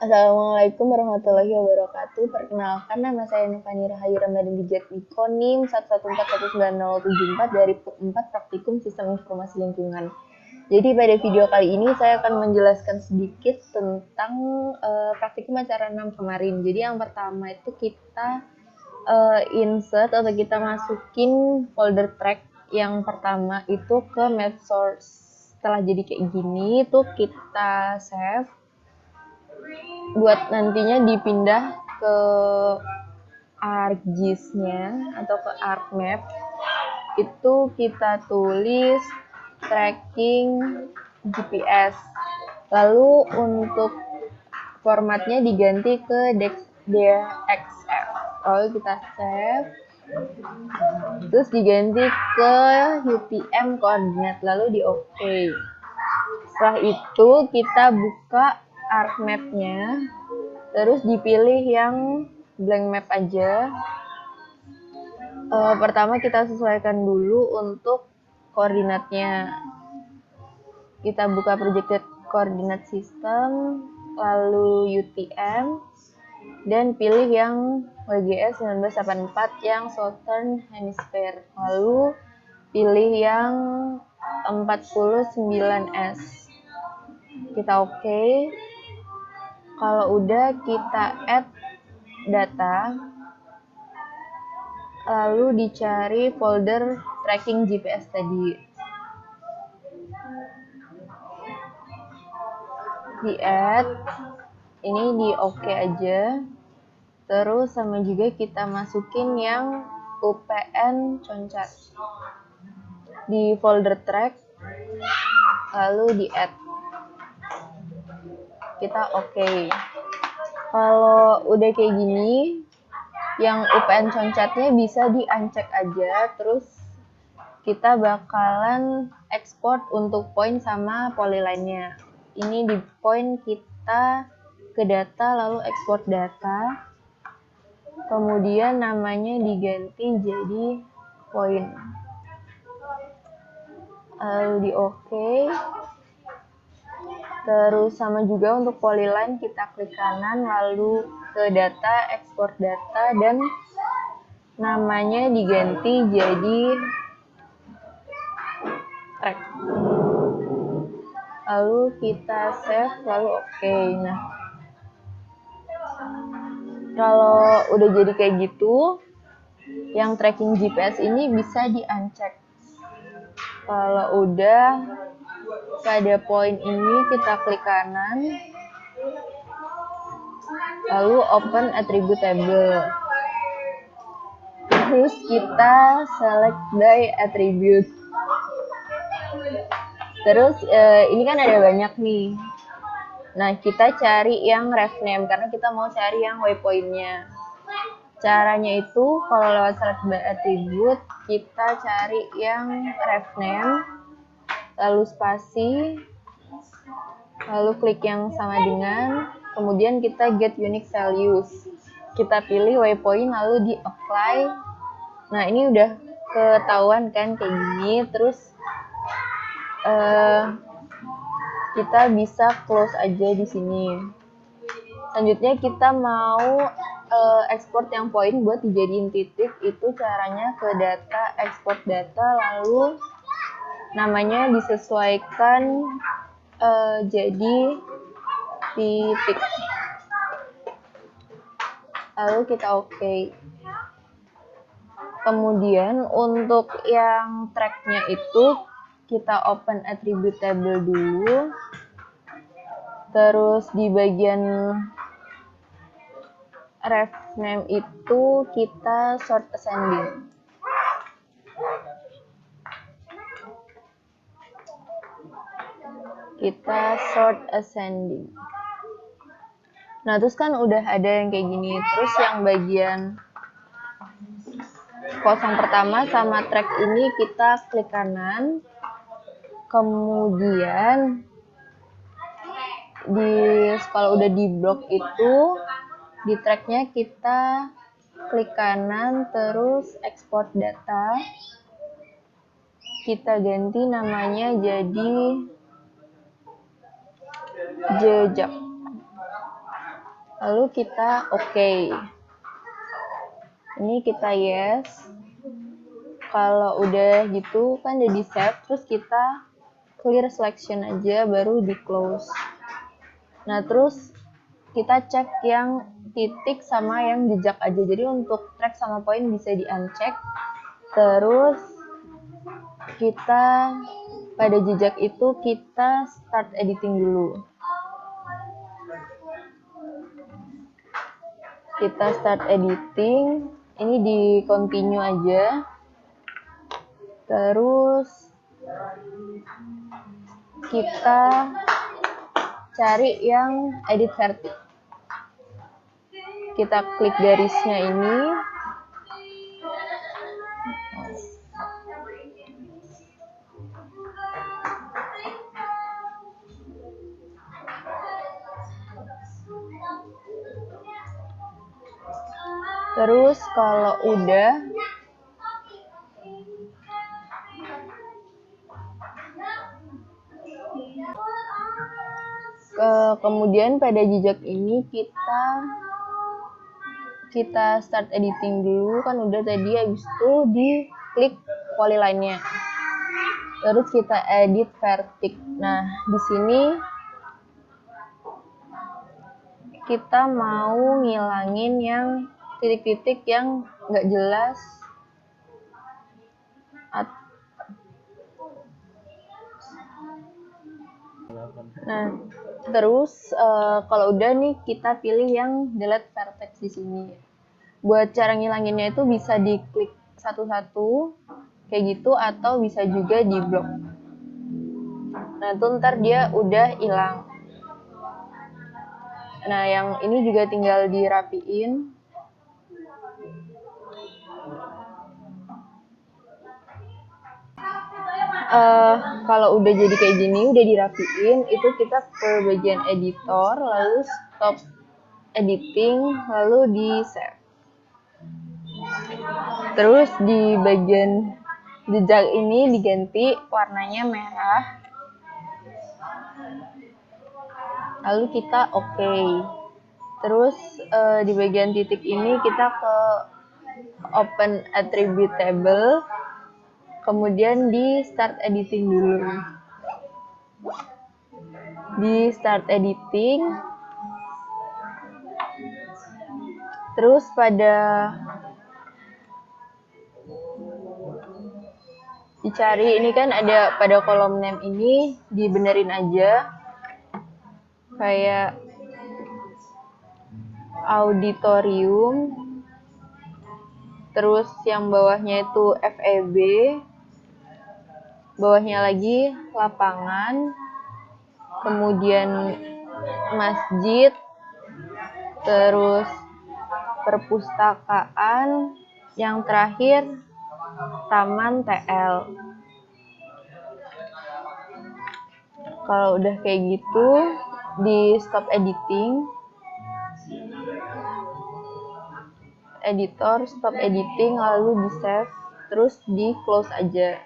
Assalamualaikum warahmatullahi wabarakatuh. Perkenalkan, nama saya Nufani Rahayu Ramadhan Dijat Niko, NIM 1141974 dari PUK 4 Praktikum Sistem Informasi Lingkungan. Jadi pada video kali ini saya akan menjelaskan sedikit tentang praktikum acara 6 kemarin. Jadi yang pertama itu kita insert atau kita masukin folder track yang pertama itu ke map source. Setelah jadi kayak gini itu kita save buat nantinya dipindah ke ArcGIS-nya atau ke ArcMap. Itu kita tulis tracking GPS. Lalu untuk formatnya diganti ke DXF. Lalu kita save. Terus diganti ke UTM koordinat, lalu di OK. Setelah itu kita buka ArcMap-nya, terus dipilih yang blank map aja. Pertama kita sesuaikan dulu untuk koordinatnya. Kita buka projected coordinate system, lalu UTM, dan pilih yang WGS 1984 yang Southern Hemisphere. Lalu pilih yang 49S. Kita OK. Kalau udah kita add data, lalu dicari folder tracking GPS tadi. Di add, ini di OK aja. Terus sama juga kita masukin yang UPN Concat di folder track, lalu di add. Kita OK. Kalau udah kayak gini, yang UPN Concatnya bisa di-uncheck aja, terus kita bakalan export untuk point sama polyline-nya. Ini di point kita ke data, lalu export data, kemudian namanya diganti jadi point, lalu di OK. Terus sama juga untuk polyline kita klik kanan, lalu ke data, export data, dan namanya diganti jadi track. Lalu kita save, lalu OK. Nah, kalau udah jadi kayak gitu, yang tracking GPS ini bisa di-uncheck. Kalau udah pada poin ini kita klik kanan, lalu open attribute table. Terus kita select by attribute. Terus ini kan ada banyak nih. Nah, kita cari yang ref name karena kita mau cari yang waypoint-nya. Caranya itu kalau lewat select by attribute, kita cari yang ref name, lalu spasi, lalu klik yang sama dengan, kemudian kita get unique values. Kita pilih waypoint lalu di apply. Nah, ini udah ketahuan kan kayak gini. Terus kita bisa close aja di sini. Selanjutnya kita mau export yang point buat dijadiin titik. Itu caranya ke data, export data, lalu namanya disesuaikan jadi titik. Lalu kita OK. Kemudian untuk yang tracknya itu kita open attribute table dulu. Terus di bagian ref name itu kita sort ascending. Kita sort ascending. Nah, terus kan udah ada yang kayak gini. Terus yang bagian kosong pertama sama track ini kita klik kanan. Kemudian kalau udah di blok itu, di tracknya kita klik kanan, terus export data. Kita ganti namanya jadi jejak. Lalu kita oke. Ini kita yes. Kalau udah gitu kan udah di save, terus kita clear selection aja, baru di close. Nah terus kita cek yang titik sama yang jejak aja. Jadi untuk track sama point bisa di uncheck. Terus kita pada jejak itu kita start editing dulu. Kita start editing, ini di continue aja. Terus kita cari yang edit vertic. Kita klik garisnya ini. Terus kalau udah kemudian pada jejak ini kita start editing dulu, kan udah tadi, habis itu di klik polyline-nya. Terus kita edit vertic. Nah, di sini kita mau ngilangin yang titik-titik yang nggak jelas. Nah, terus kalau udah nih kita pilih yang delete vertex di sini. Buat cara ngilanginnya itu bisa diklik satu-satu kayak gitu, atau bisa juga di blok. Nah, itu ntar dia udah hilang. Nah, yang ini juga tinggal dirapiin. Kalau udah jadi kayak gini, udah dirapiin, itu kita ke bagian editor, lalu stop editing, lalu di save. Terus di bagian jejak ini diganti warnanya merah. Lalu kita oke. Terus di bagian titik ini kita ke open attribute table. Kemudian di start editing dulu. Di start editing. Terus dicari, ini kan ada pada kolom name ini, dibenerin aja. Kayak auditorium. Terus yang bawahnya itu FEB. Bawahnya lagi lapangan, kemudian masjid, terus perpustakaan, yang terakhir taman TL. Kalau udah kayak gitu, di stop editing, editor, stop editing, lalu di save, terus di close aja.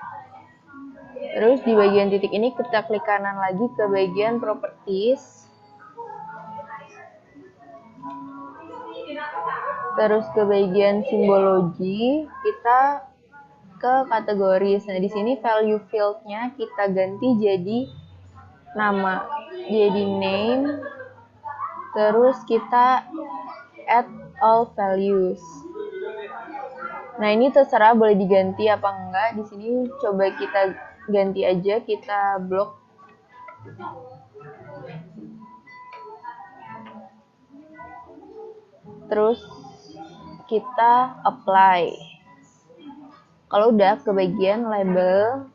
Terus di bagian titik ini kita klik kanan lagi ke bagian properties. Terus ke bagian simbologi, kita ke kategoris. Nah, di sini value field-nya kita ganti jadi nama. Jadi name. Terus kita add all values. Nah, ini terserah boleh diganti apa enggak. Di sini coba kita ganti aja, kita blok. Terus kita apply. Kalau udah ke bagian label,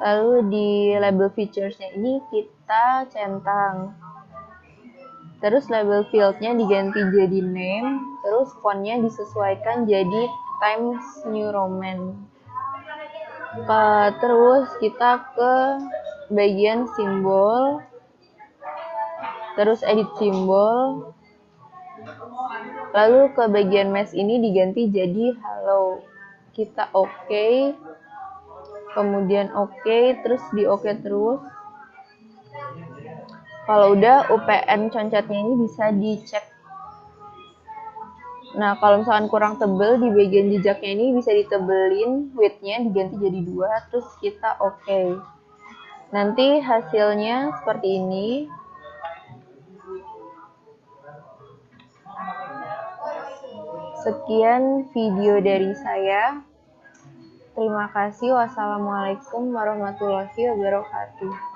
lalu di label features-nya ini kita centang. Terus label field-nya diganti jadi name, terus font-nya disesuaikan jadi Times New Roman. Terus kita ke bagian simbol, terus edit simbol, lalu ke bagian mesh ini diganti jadi hello. Kita oke, kemudian oke, terus di oke terus. Kalau udah UPN concatnya ini bisa dicek Nah, kalau misalkan kurang tebel di bagian jejaknya ini bisa ditebelin width-nya diganti jadi 2, terus kita oke. Nanti hasilnya seperti ini. Sekian video dari saya. Terima kasih. Wassalamualaikum warahmatullahi wabarakatuh.